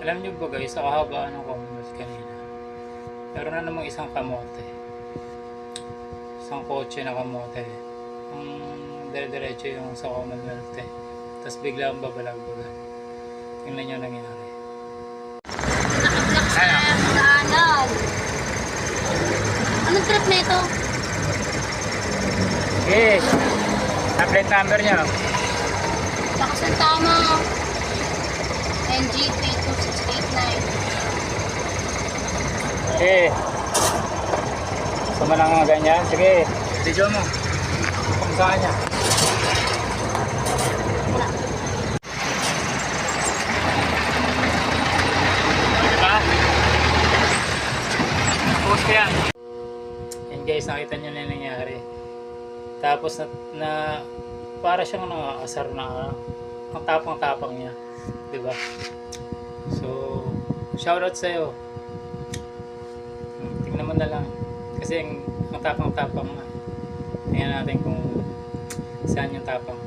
Alam niyo ba guys, sa kahabaan ng Commonwealth kanina, meron na namang isang kamote. Isang kotse na kamote. Ang dire-diretso yung sa Commonwealth eh. Tapos bigla ang babalagbagan. Tingnan nyo nangyari. Nakablak sa daanan. Anong trip na ito? Okay. Plate number nyo. Lakas ang tama. NGP 2689. Okay. Gusto mo lang mga ganyan? Sige. Video mo. Kung saan niya. Diba? Post yan. Yan guys, nakita nyo na yung nangyari. Tapos na para siyang nakakasar na ang tapang-tapang niya. Diba? So, shoutout sa'yo. Tingnan mo na lang. Kasi ang tapang-tapang na. Tingnan natin kung saan yung tapang.